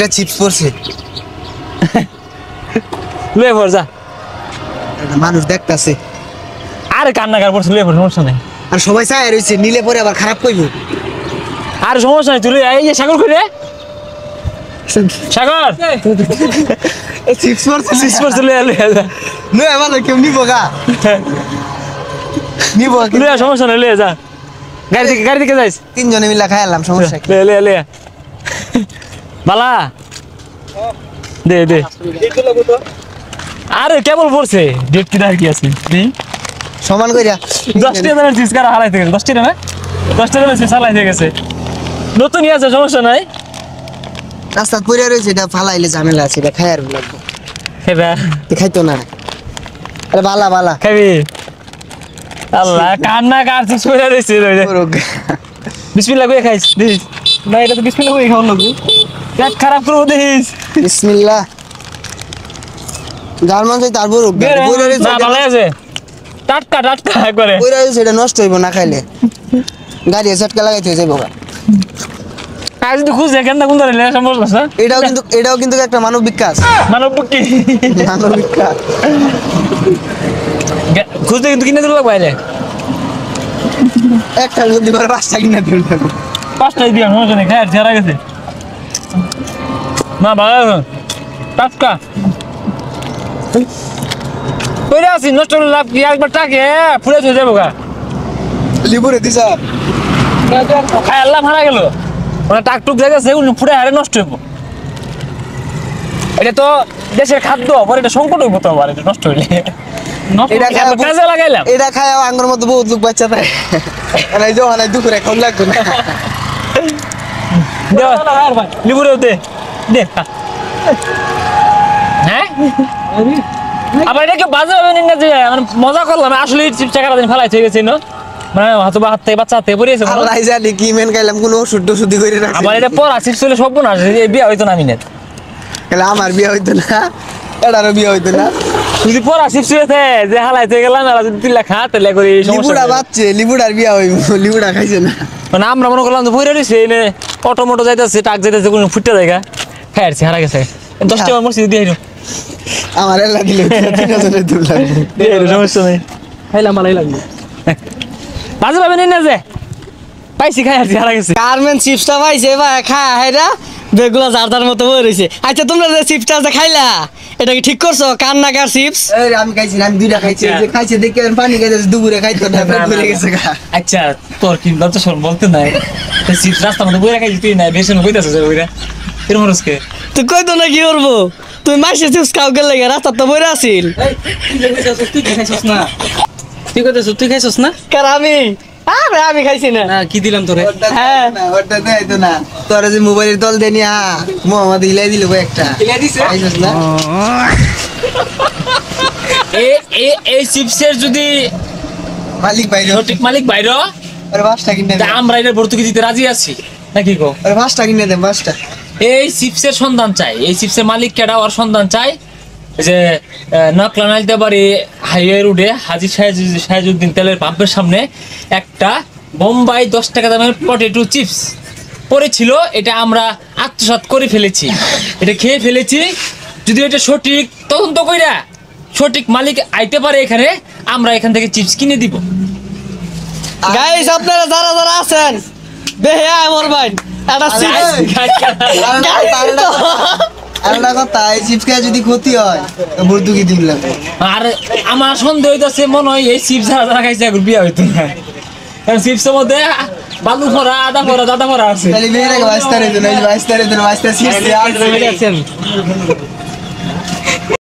একটা চিপস পড়ছে লয়ে পড় যা মানুষ দেখতাছে আরে কান্নাকার পড়ছে লয়ে পড় সমস্যা নাই আর সবাই চায় রইছে নিলে পরে আবার খারাপ কইবো আর সমস্যা নাই তুই এই যে সাগর কই রে সাগর চিপস পড়ছে লয়ে যা নয় আমার কেউ নিবো গা নিবো লয়ে সমস্যা নাই লয়ে যা গাড়ি দিকে যাইস তিনজনে মিলে খাইলাম সমস্যা কি লে বালা দে আরে কেবল পড়ছে ডেট কি আর কি আছে সমান কইরা 10 টাকা দামের চিজ কারা হারাইতে গেছে 10 টাকা না 10 টাকা দামের চিজ হারাইতে গেছে নতুনই আছে সমস্যা নাই রাস্তা পড়ে রয়েছে এটা ফালাইলে ঝামেলা আছে এটা খায়ার লাগবে হেবা তুই খাইতো না আরে বালা খাবি আল্লাহ কান্না কার চিজ পড়ে রইছে বিসমিল্লাহ কই খাইস দিস না এটা তো বিসমিল্লাহ কই খাওয়া লাগবে পেট খারাপ করব দিস বিসমিল্লাহ জার্মান যাই তারপর পড়ে রয়েছে না ভালো আছে টাটকা করে পড়ে রয়েছে এটা নষ্ট হইব না খাইলে গাড়ি ঝটকা লাগাইতে হয়ে যাইব আজ তো খুঁজে কেন কোন ধরে লে সমস্যা এটাও কিন্তু একটা মানবিক কাজ মানবিক কাজ খুঁজতে কিন্তু কিনে দিল বাইরে একটা যদি করে 5টা কিনে দিল 5টাই দিয়া সমস্যা নেই খায় ছেড়া গেছে না ভালো টাটকা কইরা আছি নষ্ট হলে লাভ কি একবার টাকে ফুলে চলে যাবো গা লিবুরে দিছা খায় আল্লাহ মারা গেল মানে টাকটুক জায়গাছে ফুটে হারে নষ্ট হইব এটা তো দেশের খাদ্য আবার এটা সংকট হইব তো আবার এটা নষ্ট হইলে কাজে লাগাইলাম এটা খায় আঙ্গুর মতো বহুত লোক বাচ্চা থাকে এই যে অনেক দুপুরে খাওয়া লাগতো না লিবুরে দে হ্যাঁ আবার এটা কেউ বাজে হবে না যে মানে মজা করলাম আসলে চিপস টাকা দিন ফেলাই হয়ে গেছে না মানে হাত থেকে বাচ্চা হাতে পড়িয়েছে আল্লাহ জানি কি মেন খাইলাম কোনো ওষুধ টষুধি করে রাখছি আবার এটা পড়া চিপস হলে সব না বিয়ে হইতো না আমি না তাহলে আমার বিয়ে হইতো না এটারও বিয়ে হইতো না যদি পড়া চিপস হয়েছে যে হালাইতে গেলাম এরা যদি 3 লাখ হাতে লে করে লিবুড়া বাচ্চে লিবুড়ার বিয়ে হইব লিবুড়া খাইছে না মানে আমরা মনে করলাম যে বইরা রইছে এনে অটো মোটো যাইতাছে টাক যাইতাছে কোনো ফুটতে জায়গা খাইছে হারা গেছে 10 টাকা মসজিদ দিয়ে আইরো আমার এলা দিলে 3000 দূর লাগবে দিয়ে সমস্যা নাই খাইলাম ভালোই লাগবে বাজে পাবেন না যে পাইছি খাই আর হারা গেছে গার্মেন্ট চিপসটা পাইছে ভাই খায় হাইরা বেগুলা জারদার মতো বই রইছে আচ্ছা তোমরা যে চিপসটা যে খাইলা এটা কি ঠিক করছো কান্নাকার চিপস এই আমি খাইছি আমি দুইটা খাইছি যে খাইছে দেখে পানি খাইছে দুপুরে খাইতো না পেট ভরে গেছে আচ্ছা তোর কি লজ্জা শরম বলতে নাই চিপস রাস্তার মধ্যে বইরা খাইছি তুই না বেশি কইতাছ যে বইরা এরকম রসকে তুই কইতো না কি করবো তুই মাসে চিপস খাও গেলে রাস্তা তো বইরা আছিল তুই খাইছস না তুই কইতাছ তুই খাইছস না কার আমি আরে আমি খাইছি না কি দিলাম তোরে হ্যাঁ ওটা দেইতো না তোরা যে মোবাইলের তল দেনি মোহাম্মদ হিলাই দিল একটা হিলাই দিছে খাইছস না এই চিপসের যদি মালিক বাইরে সঠিক মালিক বাইরে আরে 5টা কিনে দে আমরা এটা ভর্তুকি দিতে রাজি আছি নাকি কো আরে 5টা কিনে দে 5টা এই চিপসের সন্ধান চাই এই চিপসের মালিক কেডা ওর সন্ধান চাই যে নকলা নাইতে পারি হাইওয়ে রোডে হাজী সাহেজউদ্দিন তেলের পাম্পের সামনে একটা বোম্বাই 10 টাকা দামের পটেটো চিপস পড়েছিল এটা আমরা আত্মসাৎ করে ফেলেছি এটা খেয়ে ফেলেছি যদি এটা সঠিক তদন্ত কইরা সঠিক মালিক আইতে পারে এখানে আমরা এখান থেকে চিপস কিনে দিব গাইস আপনারা যারা যারা আছেন বেহে আমার ভাই এটা চিপস আরেকটা কথা এই চিপস খেয়ে যদি ক্ষতি হয় ভর্তুকি দিন লাগবে আর আমার সন্দেহ হইতাছে মনে হয় এই চিপস যারা খাইছে একবার বিয়া হইতো না কারণ চিপসের মধ্যে বালু ভরা আদা ভরা দাদা ভরা আছে তাহলে মেয়েরা 22 তারিখ দিন 22 তারিখ দিন 22 চিপস